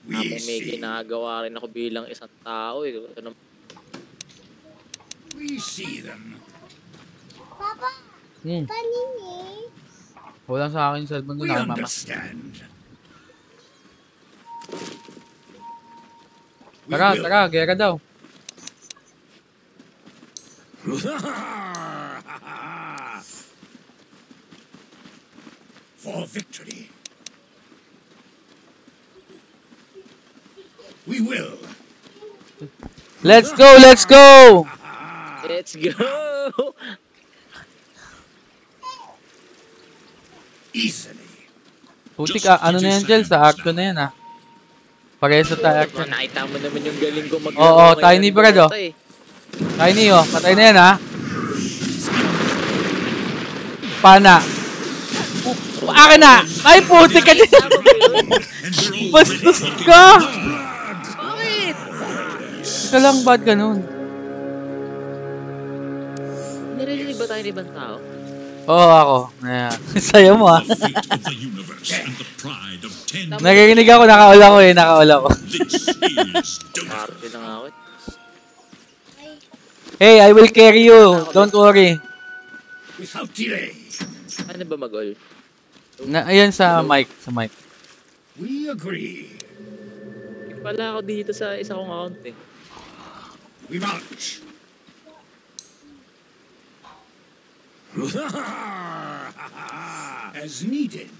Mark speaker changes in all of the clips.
Speaker 1: Habang may ginagawa rin ako bilang isang tao eh. Ano,
Speaker 2: We see them.
Speaker 3: Papa, panini.
Speaker 4: Wala sa akin yung cellphone
Speaker 2: We
Speaker 4: doon, mama.
Speaker 2: understand.
Speaker 4: Tara, gera daw.
Speaker 2: For victory. We will.
Speaker 4: Let's go, let's go!
Speaker 1: let's go!
Speaker 2: Easily.
Speaker 4: Putik, ano na yan, Jel? Sa acto na yan, Parehas sa tayo action.
Speaker 1: Nakita mo naman yung galing ko mag-
Speaker 4: Oo, Tiny Brad, Tiny, patay na yan, Pana. Akin na! Ay, putik ka dyan! Bastos ka!
Speaker 1: Bakit?
Speaker 4: Ika lang, bad ganun.
Speaker 1: Narinig ba tayo ni ibang tao?
Speaker 4: Oo, ako. Sayo mo, Narinig ako, nakaula ko nakaula ko.
Speaker 1: Parte na nga ako.
Speaker 4: Hey, I will carry you. Don't worry.
Speaker 2: Without delay.
Speaker 1: Ano ba mag-all?
Speaker 4: Ayan sa mic,
Speaker 2: We agree.
Speaker 1: Pala ako dito sa isa kong account
Speaker 2: We march. As needed.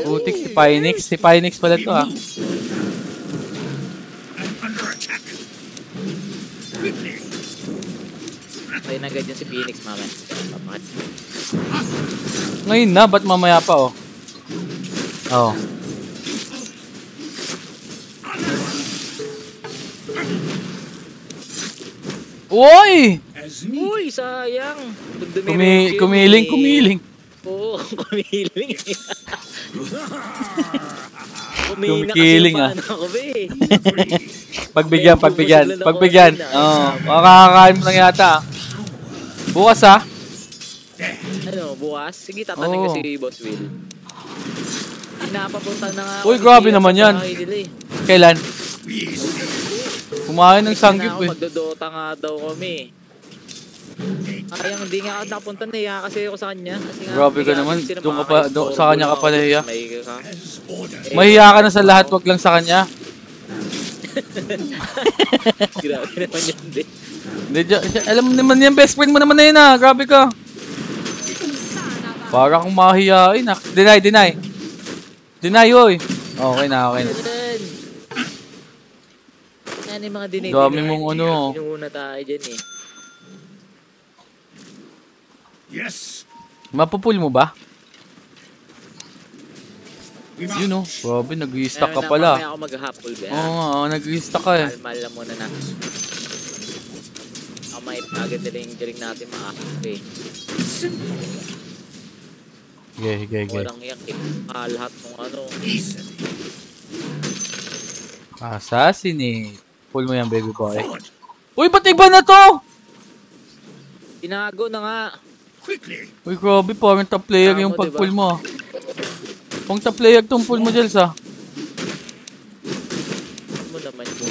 Speaker 4: Putik si Pynix. Si Pynix pala to,
Speaker 2: I'm under attack. Quickly.
Speaker 1: Patay na agad yan si Phoenix, mama. Papakat.
Speaker 4: Ngayon na, ba't mamaya pa, Oh. Uy!
Speaker 1: Uy, sayang!
Speaker 4: Kumiling.
Speaker 1: Oo, kumiling.
Speaker 4: Kumikiling,
Speaker 1: Ako,
Speaker 4: Pagbigyan. Makakakain mo lang yata, Bukas,
Speaker 1: Ano, bukas? Sige, tatanong ko si Boss Will. Pinapapunta na nga.
Speaker 4: Uy, grabe naman yan. Kailan? Kumain ng sanggip,
Speaker 1: Magdodota nga daw kami. Kaya hindi nga ako nakapunta, nahiya kasi ako sa kanya.
Speaker 4: Grabe ka naman, sa kanya ka pa nahiya. Mahiya ka na sa lahat, wag lang sa kanya.
Speaker 1: Grabe naman yun,
Speaker 4: alam mo naman yan, best friend mo naman na yun, Grabe ka. Para kang mahihain, Deny. Deny, oy. Okay na.
Speaker 1: Yan yung mga dinig.
Speaker 4: Dami mong
Speaker 1: Inuuna tayo dyan,
Speaker 2: Yes.
Speaker 4: Mapupul mo ba? Yun, Grabe, nag-i-stack ka pala.
Speaker 1: Mamaya ako mag-hapol,
Speaker 4: Oo, nag-i-stack ka,
Speaker 1: Malmal lang muna na. May agad nila yung galing natin makakapay.
Speaker 4: Sige.
Speaker 1: Walang yak, lahat ng
Speaker 4: Assassinate. Pull mo yan, baby boy. Uy, ba't iba na to?
Speaker 1: Tinago na nga.
Speaker 4: Uy, grabe, parang top player yung pag-pull mo. Pang top player tong pull mo, Jels,
Speaker 1: Mo naman yung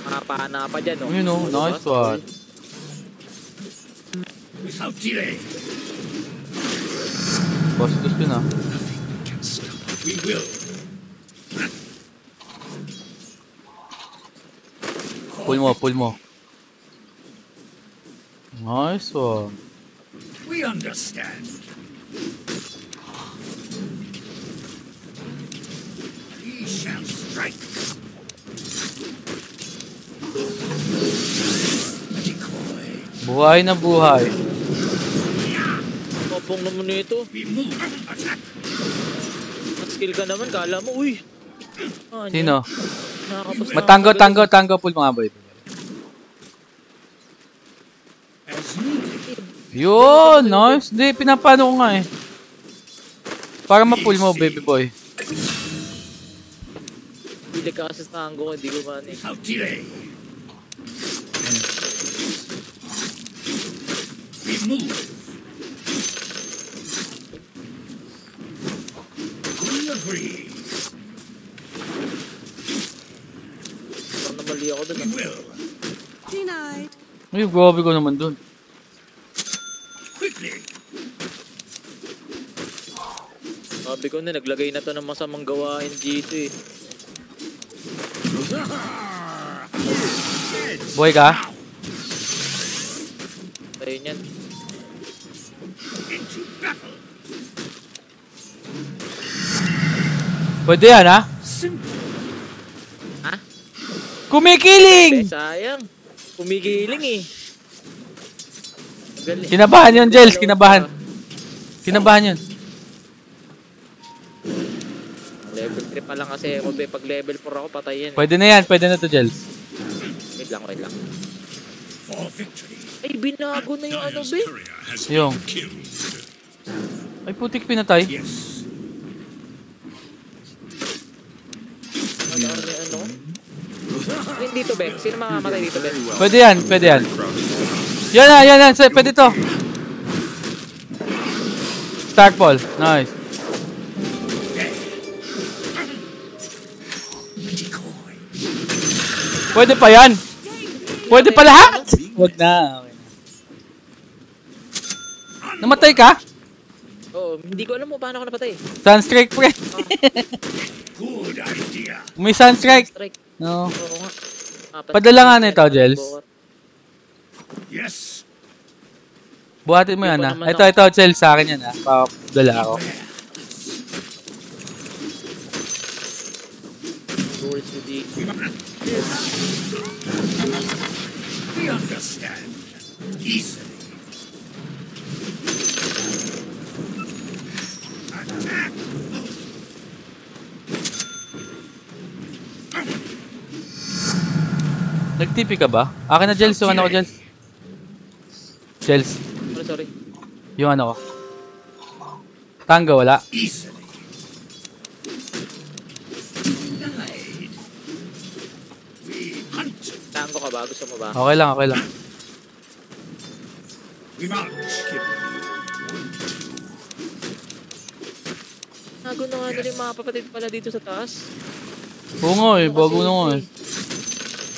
Speaker 1: Nakapana pa dyan,
Speaker 4: Yun, nice one.
Speaker 2: Without delay.
Speaker 4: Bastos yun,
Speaker 2: We will.
Speaker 4: Pull mo. Nice one.
Speaker 2: We understand. We shall strike.
Speaker 4: Buhay na buhay.
Speaker 1: Kopong naman nito. Skill ka naman, kala mo, uy.
Speaker 4: Sino? Tanggo, pull mo nga, boy. Yun, nice. Hindi, pinapano ko nga Para ma-pull mo, baby boy.
Speaker 1: Hindi ka kasi sa tango, hindi ko man
Speaker 2: agree.
Speaker 1: Parang namali ako dun.
Speaker 2: We will.
Speaker 5: Denied.
Speaker 4: Ay, grabe ko naman dun.
Speaker 2: Quickly.
Speaker 1: Sabi ko na, naglagay na to ng masamang gawain dito eh.
Speaker 4: Buhay ka?
Speaker 1: Ayun yan.
Speaker 2: Into battle.
Speaker 4: Pwede yan, ha?
Speaker 2: Simple.
Speaker 1: Ha?
Speaker 4: Kumikiling!
Speaker 1: Sayang. Kumigiling eh. Galing.
Speaker 4: Kinabahan yun, Jels. Kinabahan. Kinabahan yun.
Speaker 1: Level 3 pa lang kasi ako. Pag level 4 ako, patay yan.
Speaker 4: Pwede na yan. Pwede na to, Jels.
Speaker 1: Wait lang, wait lang.
Speaker 2: For victory.
Speaker 1: Ay, binago na yung ano, be.
Speaker 4: Yung. Ay, putik pinatay.
Speaker 2: Yes.
Speaker 1: Ano, ano? Ayun dito, be. Sino makamatay dito, be?
Speaker 4: Pwede yan. Pwede yan. Yan na, yan, yan. Pwede to. Starfall. Nice.
Speaker 2: Decoy.
Speaker 4: Pwede pa yan. Pwede pa lahat. Wag na. Okay. Namatay ka?
Speaker 1: Oo, hindi ko alam mo paano ako napatay.
Speaker 4: Sunstrike, pre.
Speaker 2: Good idea.
Speaker 4: May sunstrike.
Speaker 1: Strike.
Speaker 4: No.
Speaker 1: Oo nga.
Speaker 4: Padala nga nito, Jels.
Speaker 2: Yes.
Speaker 4: Buhatin mo yan, ha.
Speaker 1: naman
Speaker 4: Ito, Jels. Sa akin yan, ha. Padala ako.
Speaker 1: Rules with the...
Speaker 2: We understand. Easily. Attack.
Speaker 4: Nag-TP ka ba? Akin na, Jels. Yung ano ko, Jels. Jels.
Speaker 1: Sorry.
Speaker 4: Yung ano ko. Tango, wala.
Speaker 2: Easily. Denied. We hunt.
Speaker 1: Tango ka ba? Gusto mo ba?
Speaker 4: Okay lang, okay lang.
Speaker 2: We march.
Speaker 1: Nago na nga nila yung mga kapatid pala dito sa taas.
Speaker 4: Oo nga eh. Bago na nga eh.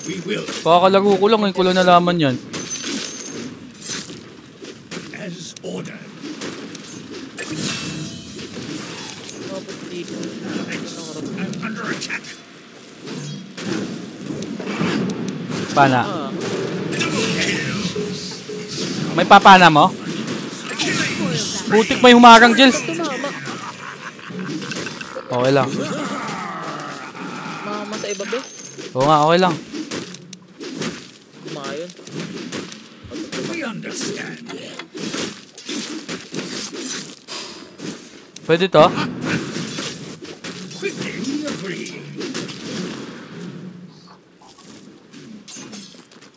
Speaker 2: We will.
Speaker 4: Kakalaro ko lang eh. Kulo na laman yan.
Speaker 2: As ordered.
Speaker 1: Kapatid dito.
Speaker 2: I'm under attack.
Speaker 4: Pana.
Speaker 1: Ah,
Speaker 4: May papana mo? Putik may humarang, Jels.
Speaker 1: tumama.
Speaker 4: Okay lang.
Speaker 1: Mama sa iba, be.
Speaker 4: Oo nga, okay lang.
Speaker 1: Kumayon.
Speaker 2: We understand.
Speaker 4: Pwede to?
Speaker 2: Quickly, we agree.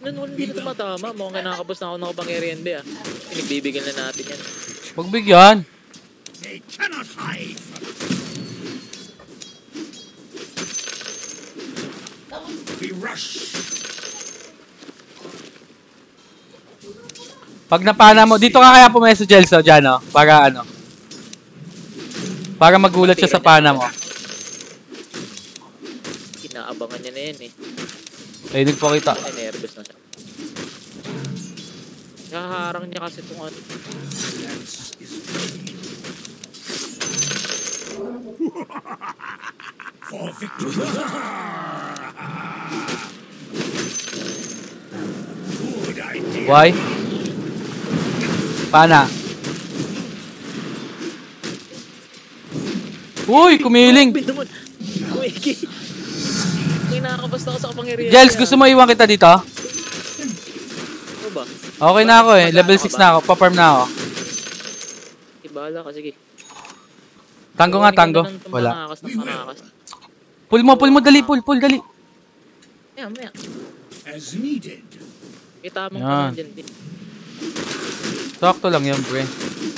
Speaker 1: Noon hindi na tumatama. Mukhang nakakapos na ako ng kapangyarihan, be, ah. Pinagbibigyan na natin yan.
Speaker 4: Pagbigyan.
Speaker 2: They cannot hide from us. We rush.
Speaker 4: Pag napana mo, dito ka kaya pumeso, Jels, o, dyan, o. Para ano. Para magulat siya sa pana mo.
Speaker 1: Inaabangan niya na yan, eh.
Speaker 4: Ay, nagpakita.
Speaker 1: Ay, nervous na siya. Kaharang niya kasi itong ano.
Speaker 2: Lance is ready. For victory. Good idea.
Speaker 4: Why? Pana. Uy, kumiling.
Speaker 1: Bin naman. Wiki. May nakakabasta ako sa kapangyarihan.
Speaker 4: Jels, gusto mo iwan kita dito?
Speaker 1: Ano ba?
Speaker 4: Okay na ako eh. Level 6 na ako. Pa-farm na ako.
Speaker 1: Ibahala ka, sige.
Speaker 4: Tango nga, tango. Wala.
Speaker 1: Manakas na manakas.
Speaker 4: Pull mo, dali, pull, dali.
Speaker 1: Maya.
Speaker 2: As needed.
Speaker 1: Kita mo
Speaker 4: Yan.
Speaker 1: ka dyan, din.
Speaker 4: Sakto lang yan, pre.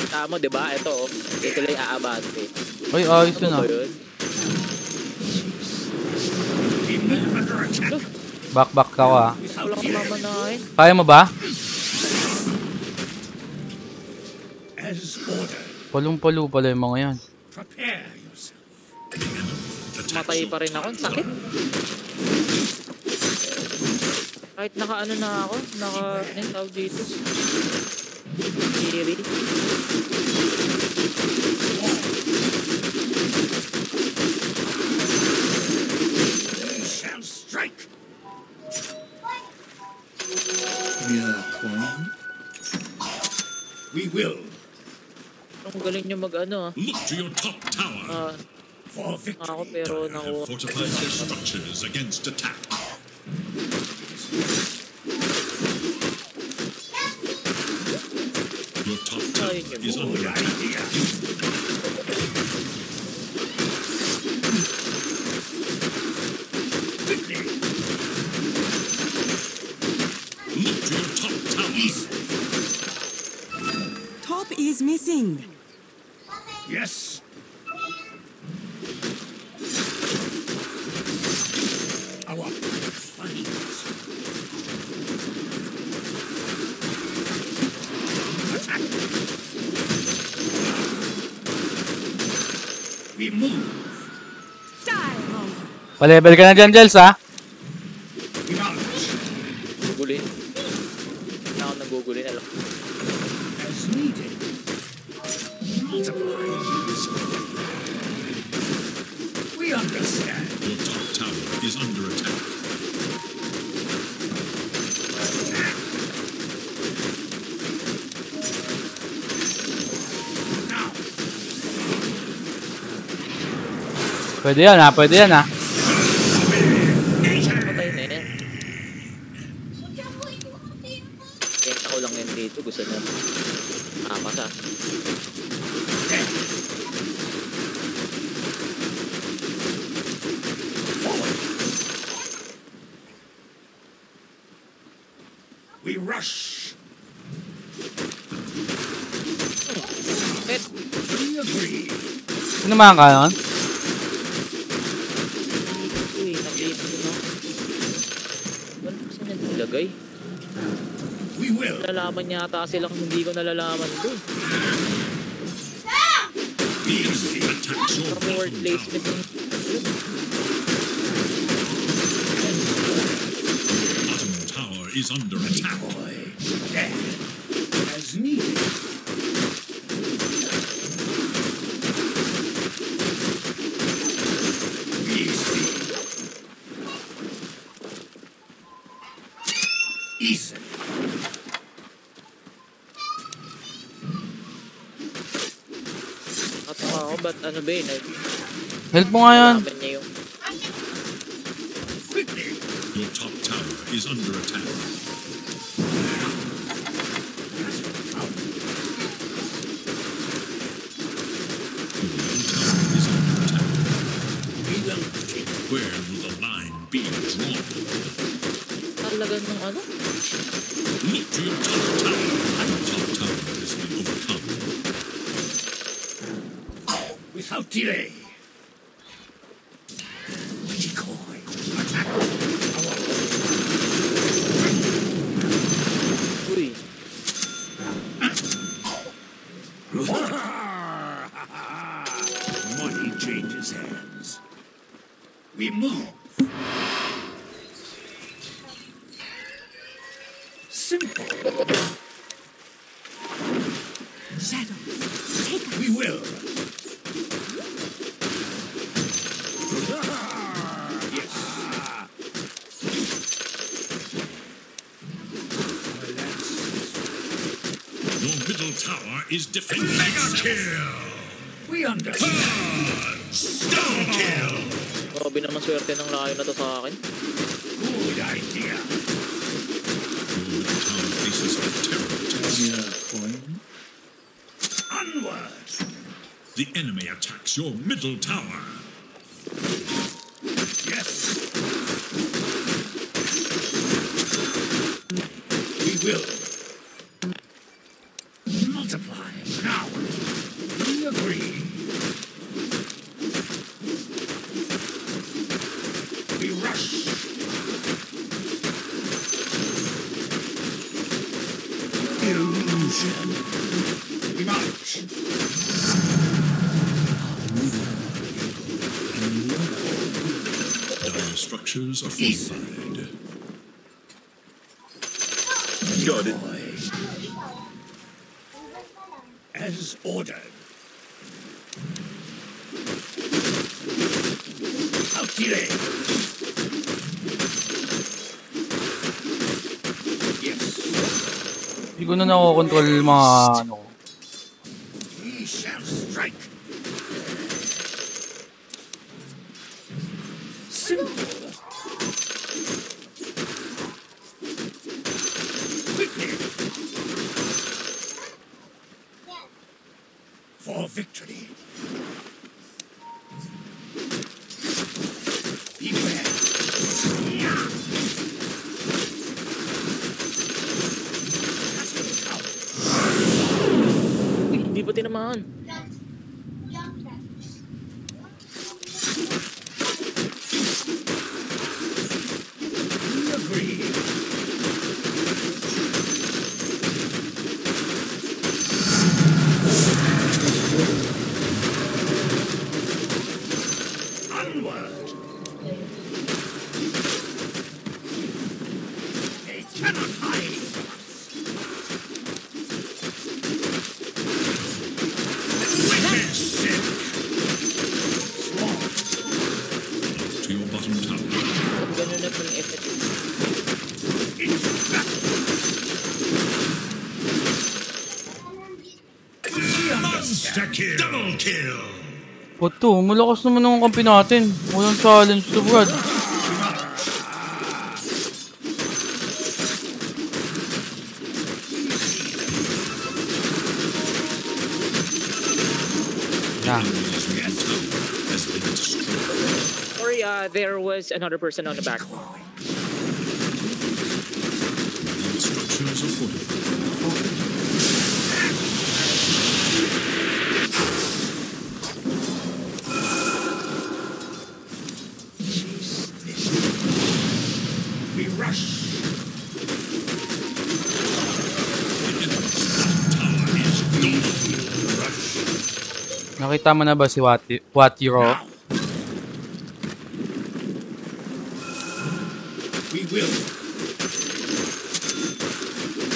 Speaker 1: Kita mo, diba? Ito, oh. Ito lang yung aabante.
Speaker 4: Ay, ayos
Speaker 1: Ano
Speaker 4: yun
Speaker 1: ba
Speaker 4: ah.
Speaker 1: yun?
Speaker 2: Under attack.
Speaker 4: Back ka ako ah.
Speaker 1: Wala kang mamanahin.
Speaker 4: Kaya mo ba?
Speaker 2: As ordered.
Speaker 4: Palong-palo pala yung mga yan.
Speaker 2: Prepare yourself.
Speaker 1: Matay pa rin ako. Ang sakit. Kahit naka-ano na ako. Ano tawag dito? Kiri.
Speaker 2: Shall strike. Yeah, Queen. We will.
Speaker 1: Ang galing nyo mag-ano
Speaker 6: Look to your top tower.
Speaker 2: For victory.
Speaker 1: Ako pero
Speaker 6: Have fortified their structures against attack. Your top tower is under
Speaker 2: Good
Speaker 6: attack.
Speaker 2: idea. Quickly.
Speaker 6: Look to your top tower.
Speaker 5: Top is missing.
Speaker 2: Yes. Our funnies. Attack. We move.
Speaker 5: Die.
Speaker 4: Pa-level ka na dyan, Jels, ha?
Speaker 2: We march.
Speaker 1: Gugulin. Hindi ako nagugulin. Alam.
Speaker 2: As needed. Multiply. We understand.
Speaker 6: Your top tower is under attack.
Speaker 2: Now.
Speaker 4: Pwede yan, ha? Pwede yan, ha?
Speaker 1: Patay na yan. Kenta ko lang yan dito. Gusto na. Apas ah.
Speaker 2: We rush.
Speaker 1: Pet.
Speaker 2: We agree.
Speaker 4: Sinamahan ka nun?
Speaker 1: Uy, nakita ko na. Wala ko saan yan nilagay.
Speaker 2: We will.
Speaker 1: Nalalaman yata silang hindi ko nalalaman doon.
Speaker 2: Easy.
Speaker 6: Attacks your
Speaker 1: Parang word
Speaker 6: bottom
Speaker 1: placement
Speaker 6: tower.
Speaker 1: yung...
Speaker 6: Bottom tower is under attack.
Speaker 2: Boy. Dead. As needed. Easy. Easy.
Speaker 1: At ako, ba't ano ba yun?
Speaker 4: Help mo nga yan.
Speaker 1: Nalaman niya yung...
Speaker 2: Quickly.
Speaker 6: Your top tower is under attack. Your middle tower is under attack.
Speaker 2: We will take.
Speaker 6: Where will the line be drawn?
Speaker 1: Talaga nung ano?
Speaker 6: Look to your top tower. Your top tower has been overcome.
Speaker 2: Without delay. Decoy. Attack.
Speaker 1: Uy,
Speaker 2: Money changes hands. We move. Simple.
Speaker 5: Shadow. Take us.
Speaker 2: We will. Yes.
Speaker 6: Your middle tower is defending. Mega kill!
Speaker 2: We understand.
Speaker 6: Stone kill!
Speaker 1: grabe naman swerte ng layo na to sa akin.
Speaker 2: Good idea.
Speaker 6: Your middle tower faces a terrible test.
Speaker 2: Onward.
Speaker 6: The enemy attacks your middle tower.
Speaker 2: Yes. We will. Multiply. Now. We agree. We rush. Illusion. We march.
Speaker 6: structures are fortified.
Speaker 2: Got it. As ordered. Outire. Yes.
Speaker 4: Hindi ko na nakokontrol yung mga ano.
Speaker 2: We shall strike. Simple. Quickly. For victory. Beware.
Speaker 1: Hindi ba tinamaan?
Speaker 2: We agree. Onward. They cannot hide from us. Wicked sick. Swarm.
Speaker 6: To your bottom tower.
Speaker 1: Ganun na pang effect.
Speaker 2: Into battle.
Speaker 6: Monster kill. Double kill.
Speaker 4: Puto, malakas naman ang kampi natin. Walang challenge to Brad. Nah.
Speaker 6: Enemy's middle tower has been destroyed.
Speaker 1: Sorry, there was another person on the back.
Speaker 6: These structures are fortified.
Speaker 2: We rush.
Speaker 6: Tower is gone.
Speaker 2: Rush.
Speaker 4: Nakita mo na ba si Watiro?
Speaker 2: Now. We will.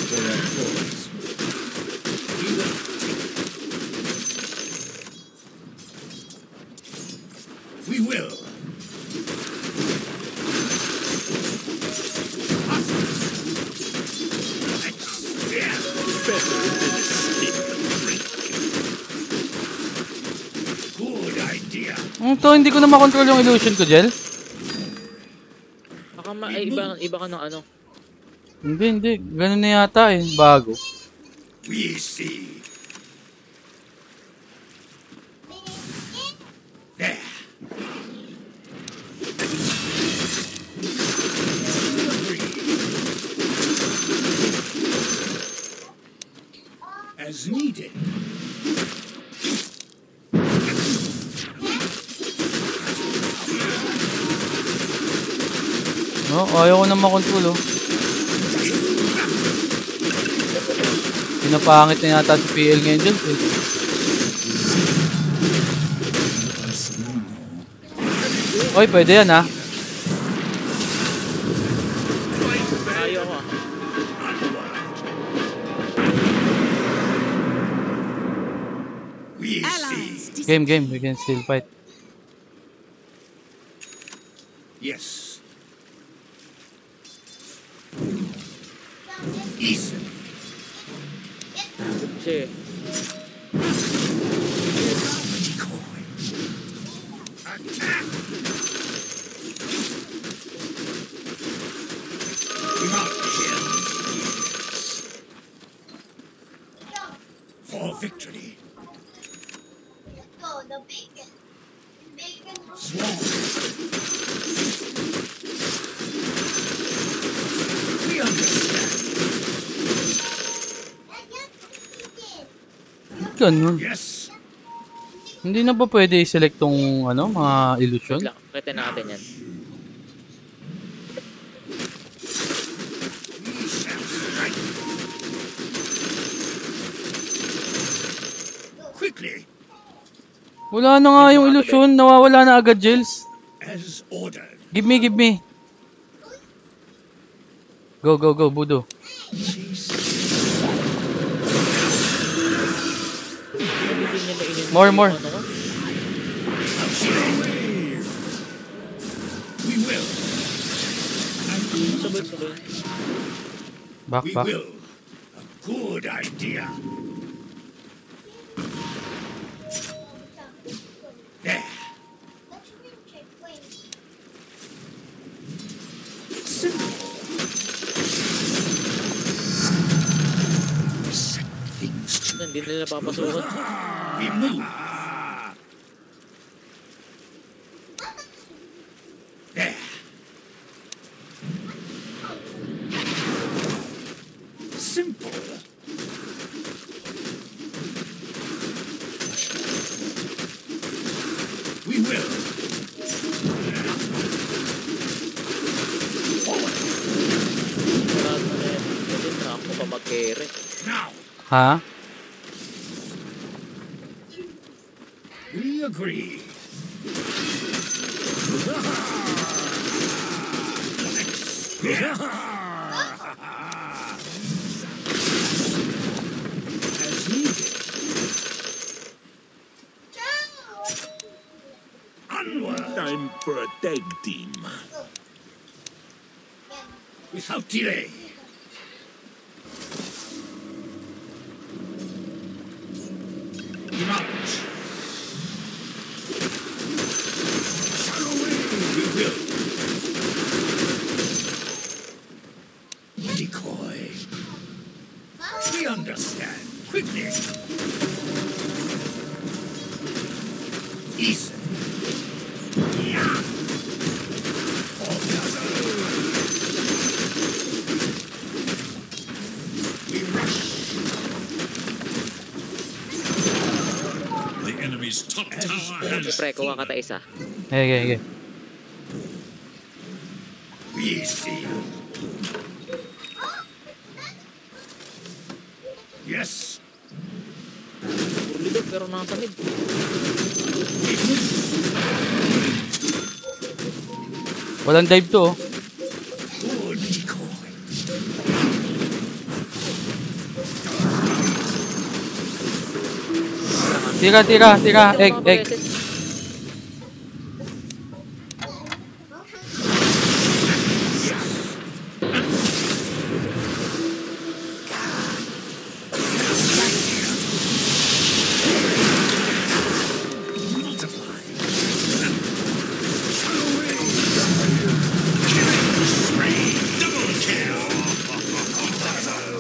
Speaker 2: For our cause. We will. We will. Good idea.
Speaker 4: Ito, hindi ko na makontrol yung illusion ko, Jel.
Speaker 1: Baka iba ka ng ano.
Speaker 4: Hindi. Ganun na yata eh. Bago.
Speaker 2: We see. There. As needed.
Speaker 4: No, ayaw ko na makontrol oh. Pinapangit na yata si PL ngayon dyan eh. Oy, pwede yan ha.
Speaker 1: Ayaw ko.
Speaker 2: We
Speaker 5: Allies
Speaker 2: see.
Speaker 4: Game. We can still fight.
Speaker 2: Yes. Easily.
Speaker 1: Kasi,
Speaker 2: Decoy. Attack. Not kill. For victory.
Speaker 3: Go, the bacon. Bacon.
Speaker 2: Swarm. We understand.
Speaker 4: Ganun.
Speaker 2: Yes.
Speaker 4: Hindi na ba pwede i-select tong ano, mga illusion?
Speaker 1: wait lang. Kita natin yan.
Speaker 2: We shall strike. Quickly.
Speaker 4: Wala na nga yung illusion. Nawawala na agad, Jels.
Speaker 2: As ordered.
Speaker 4: Give me. Go, Budo. More.
Speaker 2: We will.
Speaker 1: Sabay.
Speaker 4: Back.
Speaker 2: We will. A good idea. There.
Speaker 3: Let's checkpoint.
Speaker 2: Simple. Set things to
Speaker 1: Hindi nila papasukan.
Speaker 2: we move. There. Simple. We will.
Speaker 1: Lahat na yan. Hindi na ako pa mag-carry.
Speaker 2: Now,
Speaker 4: Ha?
Speaker 2: we agree. As needed. Onward.
Speaker 6: Time for a tag team.
Speaker 2: Without delay. Emerge. We will. Decoy. We understand. Quickly. Ethan. Yeah. All gather. We rush.
Speaker 6: The enemy's top tower has
Speaker 1: Pre, kuha ka ta isa.
Speaker 4: Okay.
Speaker 2: We see. Yes.
Speaker 1: Ulidog pero nasa mid.
Speaker 4: Walang dive to, oh.
Speaker 2: Good decoy.
Speaker 4: Tira. Egg.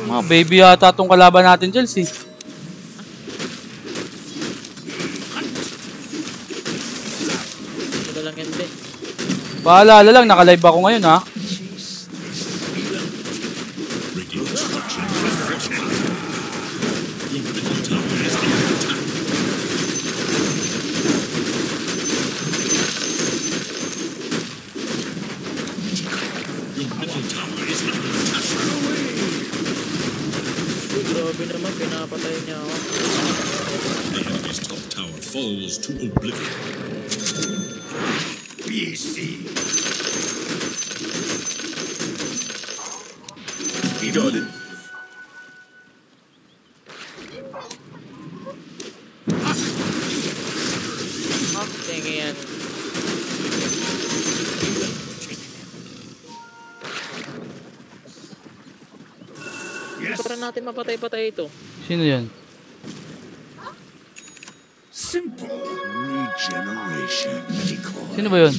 Speaker 4: Mga baby yata tong kalaban natin, Chelsea.
Speaker 1: Ito lang yan din.
Speaker 4: Paalala lang, naka-live ako ngayon, ha.
Speaker 6: Radiant structure is fortified. Your middle tower is under attack. Your middle tower is under attack.
Speaker 1: Grabe naman, pinapatay niya ako.
Speaker 6: The enemy's top tower falls to oblivion.
Speaker 2: We see. He got it.
Speaker 1: Tingin yan.
Speaker 2: Yes.
Speaker 1: Para natin mapatay-patay ito.
Speaker 4: Sino yan?
Speaker 2: Simple regeneration. Decoy.
Speaker 4: Sino ba yun?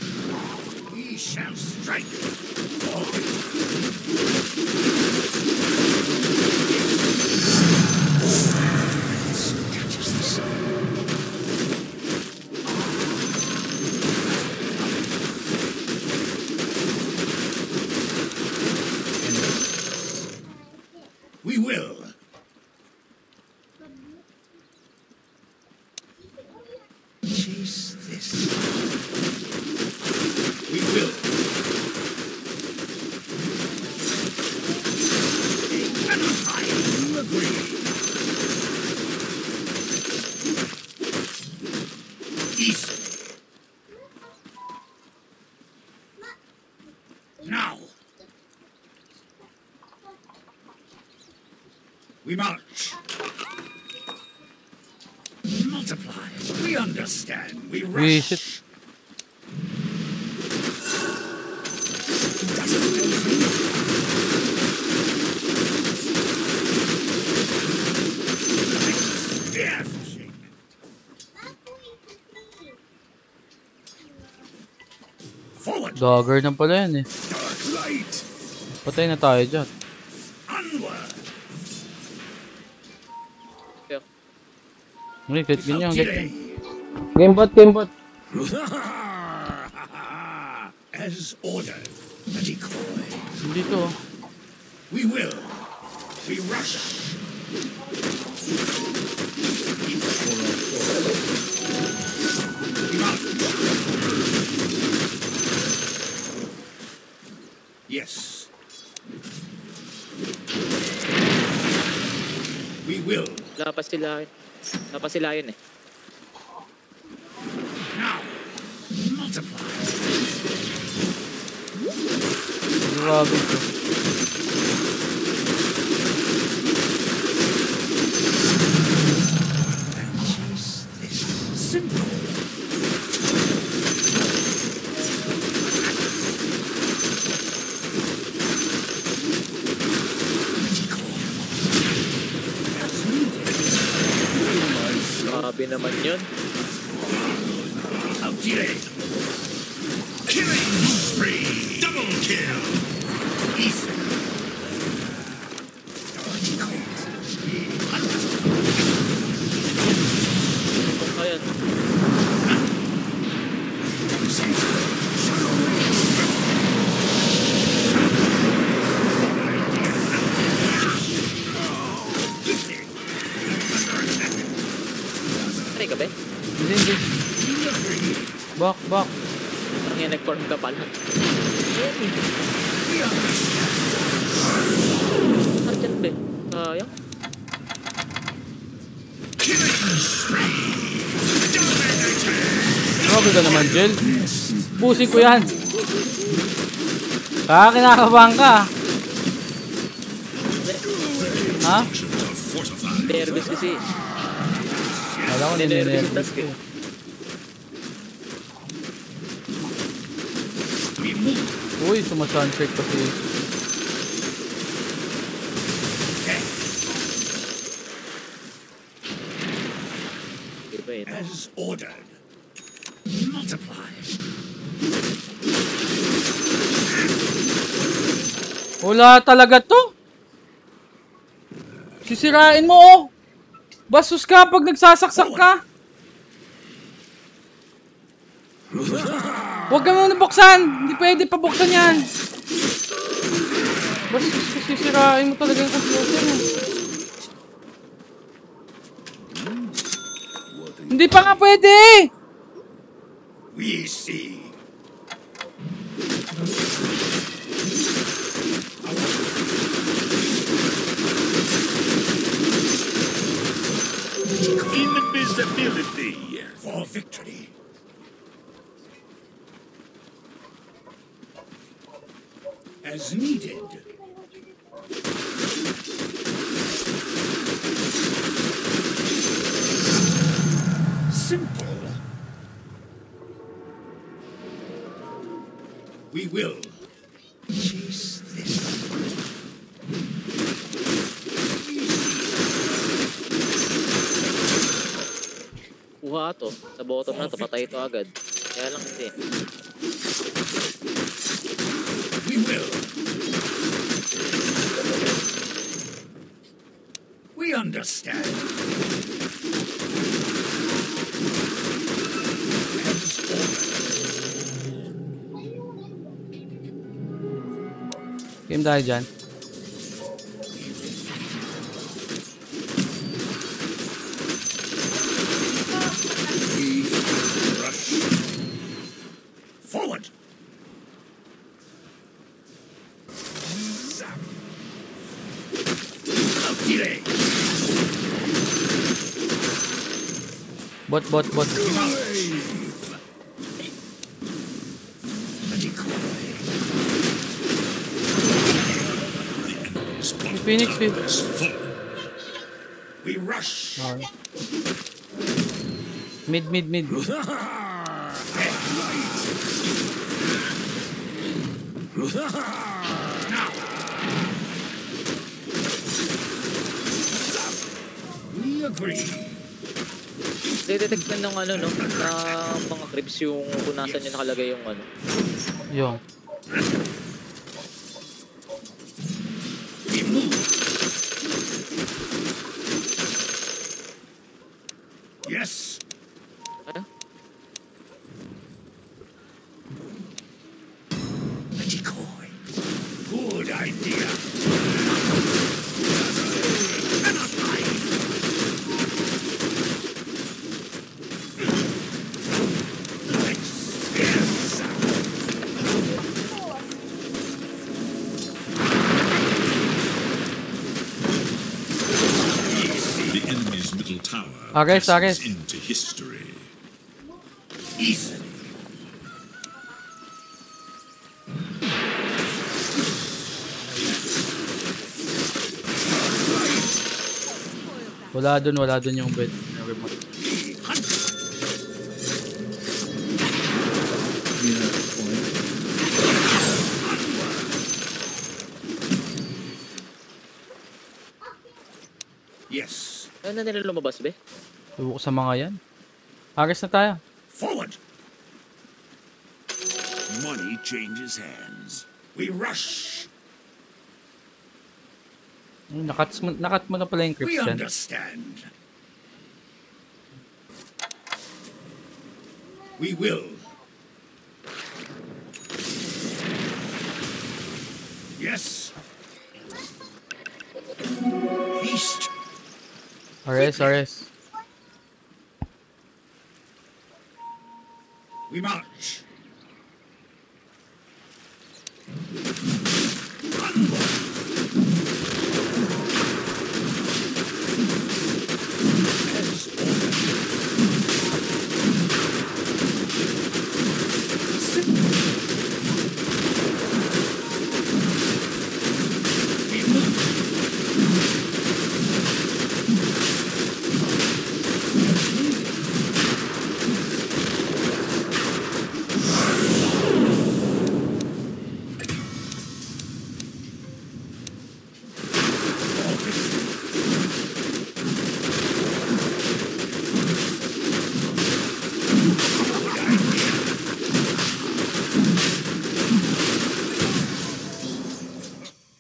Speaker 2: We shall strike. Catches the sun. We will. Chase this. We will. We march. Multiply. We understand. We rush.
Speaker 4: Visit.
Speaker 2: Spearfishing. Forward.
Speaker 4: Dagger na pala yan eh.
Speaker 2: Dark light.
Speaker 4: Patay na tayo dyan.
Speaker 2: Onward.
Speaker 4: Ganyan, ganyan, ganyan.
Speaker 1: Gamebot, gamebot.
Speaker 2: As ordered. A decoy.
Speaker 4: Dito.
Speaker 2: We will. We rush. We march. Yes. We will.
Speaker 1: Lapas sila yun eh.
Speaker 2: Now. Multiply.
Speaker 4: Grabe ito.
Speaker 2: Chase this. Simple.
Speaker 1: Grabe naman yun.
Speaker 2: Out delay. Killing spree. Double kill. Easy.
Speaker 1: Ayan. Try ka ba?
Speaker 4: Hindi, hindi. Back, back.
Speaker 1: Ang yan nag-form ka pala. Arjan ba? Sayang.
Speaker 4: Grabe ka naman, Jel. Pusin ko yan. Kinakabahan ka. Ha?
Speaker 1: Nervous kasi.
Speaker 4: Wala ko
Speaker 1: Nervous yung task eh.
Speaker 4: Uy, sumasunset kasi.
Speaker 1: Iba eh.
Speaker 2: As ordered. Multiply.
Speaker 4: Wala talaga to. Sisirain mo oh. Bastos ka pag nagsasaksak ka. Huwag ka muna buksan. Hindi pwede pa buksan yan. Bastos ka, sisirain mo talaga yung computer mo. Hindi pa nga pwede.
Speaker 2: We see.
Speaker 6: Invisibility.
Speaker 2: For victory. As needed. Simple. We will chase this.
Speaker 1: Kuha to. Sa bottom na to. Patay ito agad. Kaya lang hindi.
Speaker 2: We will. We understand.
Speaker 4: Game tayo dyan.
Speaker 2: Rush. Forward. Out delay.
Speaker 4: Bot. Phoenix.
Speaker 2: We rush.
Speaker 4: Okay. Mid.
Speaker 2: Now. We agree.
Speaker 1: Detect man ng ano, no? Na mga creeps yung kung nasan yung nakalagay yung ano.
Speaker 4: Yung.
Speaker 2: We move. Yes.
Speaker 1: Ano?
Speaker 2: A decoy. Good idea. Cannot hide. Yes.
Speaker 6: The enemy's middle tower
Speaker 4: Ares.
Speaker 6: passes into history.
Speaker 2: Easily.
Speaker 4: Wala dun yung bed. Remote.
Speaker 2: Yes.
Speaker 1: Ano na nila lumabas, be?
Speaker 4: Tubo ko sa mga yan. Ares na tayo.
Speaker 2: Forward. Money changes hands. We rush.
Speaker 4: Nakat mo na pala yung
Speaker 2: We
Speaker 4: creeps dyan.
Speaker 2: understand. We will. Yes. East.
Speaker 4: Ares.
Speaker 2: We march.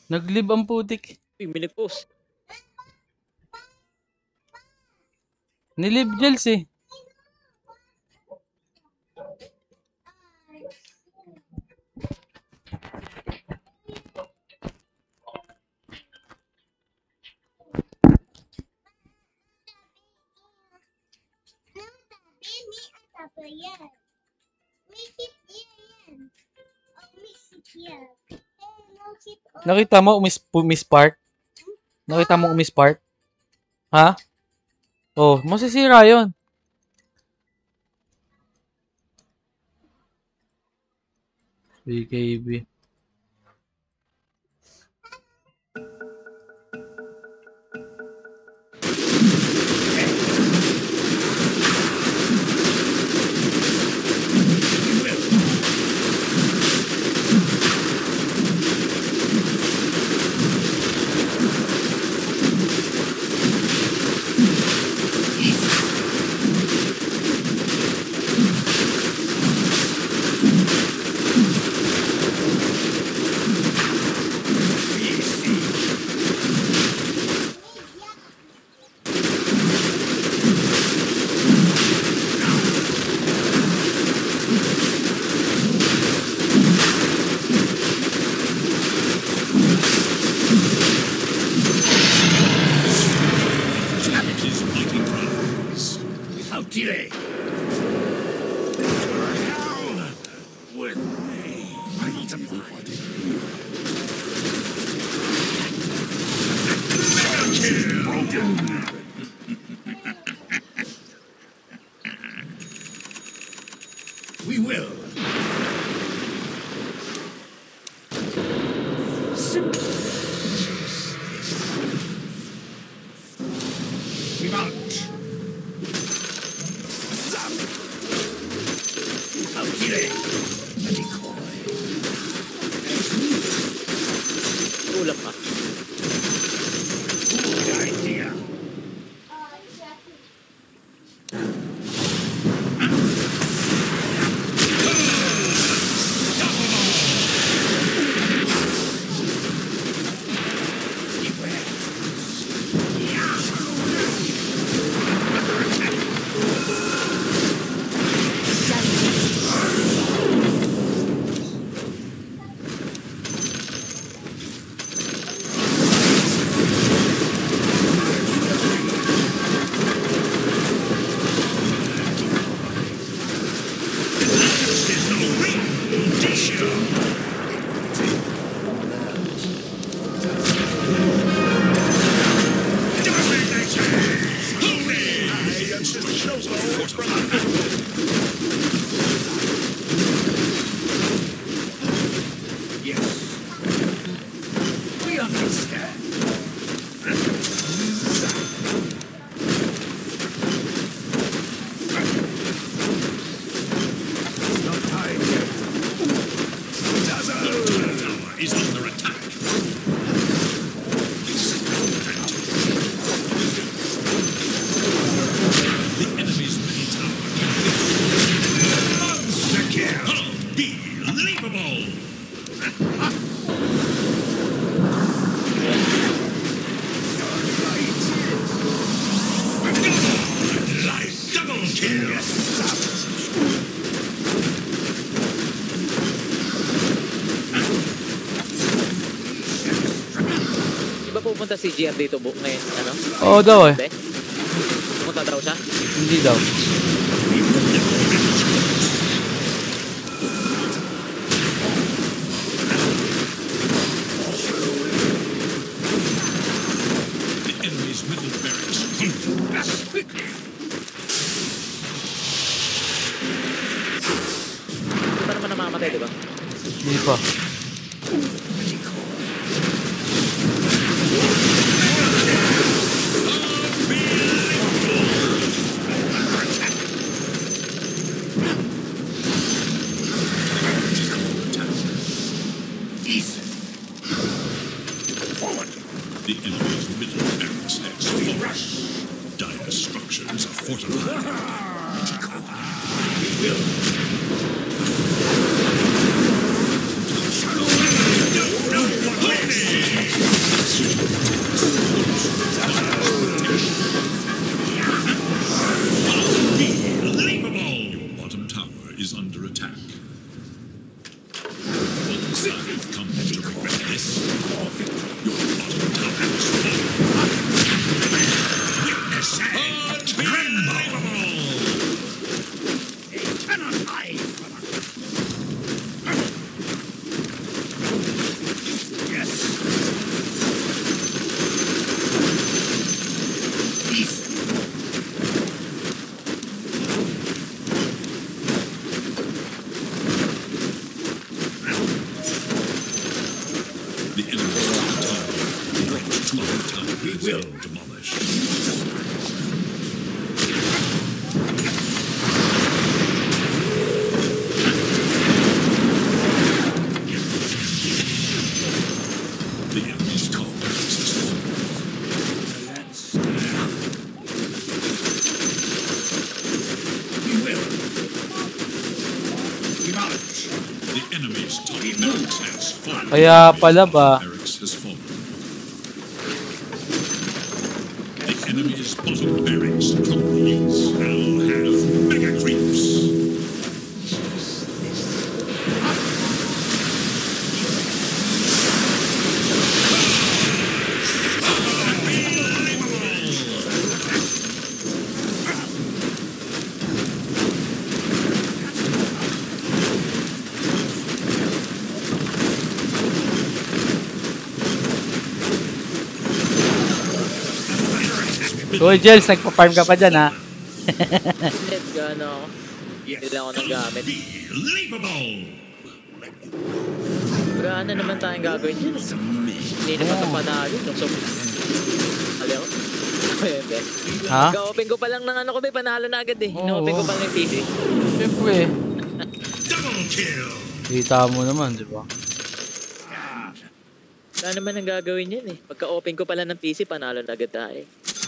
Speaker 4: Naglib ang putik.
Speaker 1: Uy, may nag-post.
Speaker 4: Nilib Jels eh. Nakita mo Miss Park? Nakita mo Miss Park? Ha? Oh, masisira 'yon. BKB.
Speaker 2: delay. Hell with me. I need some food. Mega kill. Broken. We will.
Speaker 1: Ulap ka.
Speaker 2: Good idea. We understand. Not time yet.
Speaker 6: Tower is under attack. The enemy's middle tower can
Speaker 2: Monster kill.
Speaker 6: unbelievable. Light double kill.
Speaker 1: Di ba pupunta si GR dito ngayon? Ano?
Speaker 4: Oo daw eh.
Speaker 1: Hindi? Pupunta daw siya?
Speaker 4: Hindi daw.
Speaker 6: The enemy's middle barracks
Speaker 2: That's quickly.
Speaker 1: Di ba naman namamatay, di ba?
Speaker 4: Hindi pa.
Speaker 2: East. Forward.
Speaker 6: The enemy's middle barracks has fallen. Dire structures are fortified.
Speaker 2: We will.
Speaker 6: Unbelievable! Your bottom tower is under attack. Full side come to regret this. Your bottom tower is fallen. Witness unbelievable!
Speaker 2: They cannot hide from us. Yes. East.
Speaker 6: The enemy's top tower drops to our tower has
Speaker 2: will.
Speaker 6: been demolished. The enemy's tower has fallen.
Speaker 2: We will. Acknowledge.
Speaker 6: The enemy's top barracks has fallen.
Speaker 4: Kaya pala ba?
Speaker 6: Barracks has fallen. The enemy's bottom barracks companies now have mega creeps.
Speaker 4: Uy, Jels, nagpa-farm ka pa dyan ha.
Speaker 1: Let gano ako. Hindi lang ako nanggamit.
Speaker 6: Unbelievable!
Speaker 1: Gana naman tayong gagawin dyan. Hindi naman ito panalo. So, ali ako. Ayun,
Speaker 4: Ha?
Speaker 1: Ga-open ko pa lang ng ano ko, be, panalo na agad eh.
Speaker 4: Oo.
Speaker 1: No-open ko pa lang yung PC.
Speaker 4: Siyempre.
Speaker 6: Double kill.
Speaker 4: Kita mo naman, di ba?
Speaker 1: Wala naman ang gagawin yun eh. Pagka-open ko pala ng PC, panalo na agad tayo.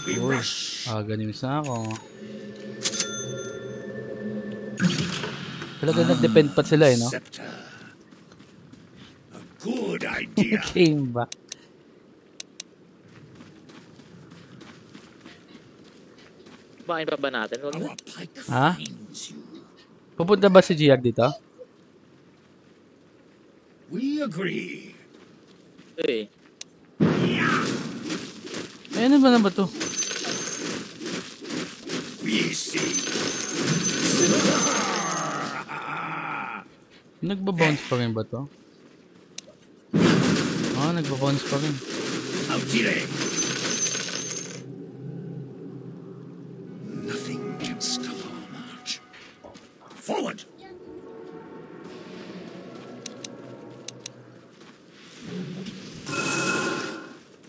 Speaker 6: We
Speaker 4: Uy,
Speaker 6: rush.
Speaker 4: ganis na ako. Talaga nag-depend pa sila eh, no?
Speaker 6: Scepter. A good idea.
Speaker 4: Came back.
Speaker 1: Kumain pa ba natin? Huwag na.
Speaker 6: Our pike
Speaker 4: Huh?
Speaker 6: finds you.
Speaker 4: Pupunta ba si Giag dito?
Speaker 6: We agree.
Speaker 1: Ito eh.
Speaker 4: Ay, ano ba na ba to?
Speaker 6: We see.
Speaker 4: Nagbabounce pa rin ba to? Nagbabounce pa rin.
Speaker 6: Outile. Nothing can stop our march. Forward.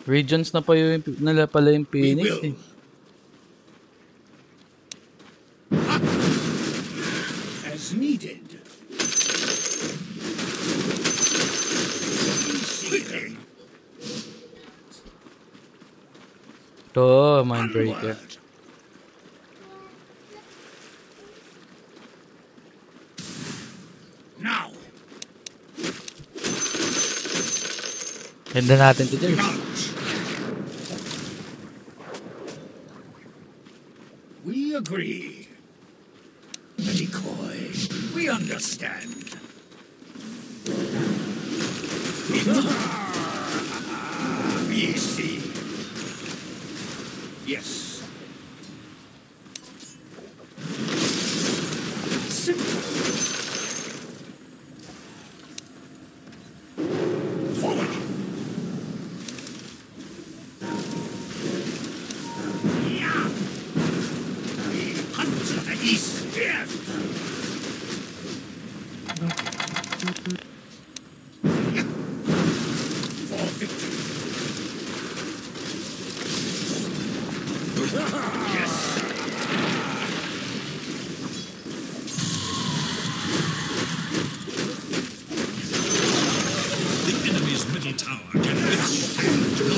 Speaker 4: Regions na pa yung nala pala yung
Speaker 6: We
Speaker 4: Phoenix
Speaker 6: will.
Speaker 4: eh.
Speaker 6: As needed. Quickly.
Speaker 4: Ito, Mindbreaker.
Speaker 6: Onward. Now.
Speaker 4: Ganda natin to dyan.
Speaker 6: March. We agree. The decoy. We understand. We see. Yes. Simple. Forward. We hunt to the east. Yes. For victory. Yes.
Speaker 2: The enemy's middle tower can withstand no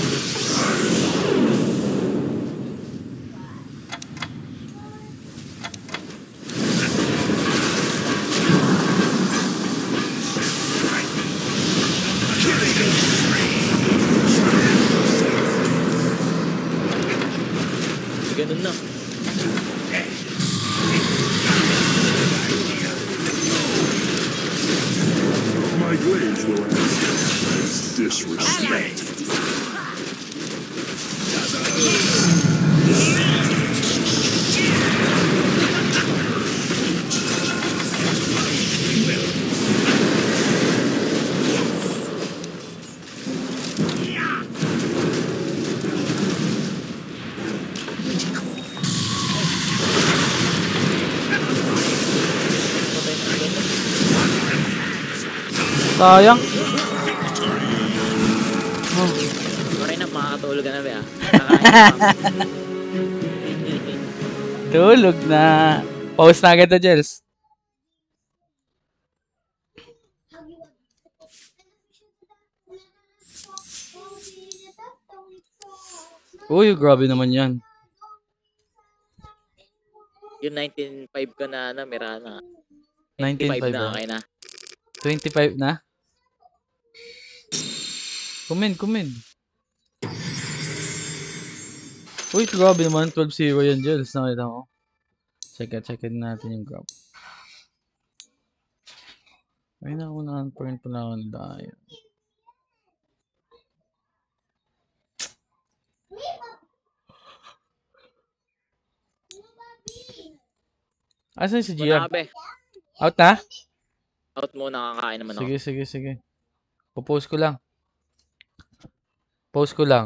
Speaker 1: Ganun na.
Speaker 2: My blades will answer disrespect.
Speaker 4: Sayang.
Speaker 1: Okay na, makakatulog ka na ba? Kakain na.
Speaker 4: Tulog na. Pause na agad na, Jels. Uy, grabe naman yan.
Speaker 1: Yung 19.5 ko na, Mirana.
Speaker 4: 19.5
Speaker 1: na,
Speaker 4: ba?
Speaker 1: okay na.
Speaker 4: 25 na? Kumin. Uy, grabe naman. 12-0 yan, Jels. Nakita ko. Check natin yung graph. Ay, nakunahan pa rin pala ako dahil. Asan si
Speaker 1: Muna
Speaker 4: Gia?
Speaker 1: ka, be.
Speaker 4: Out na?
Speaker 1: Out muna, kakain naman ako.
Speaker 4: Sige. Post ko lang. Post ko lang.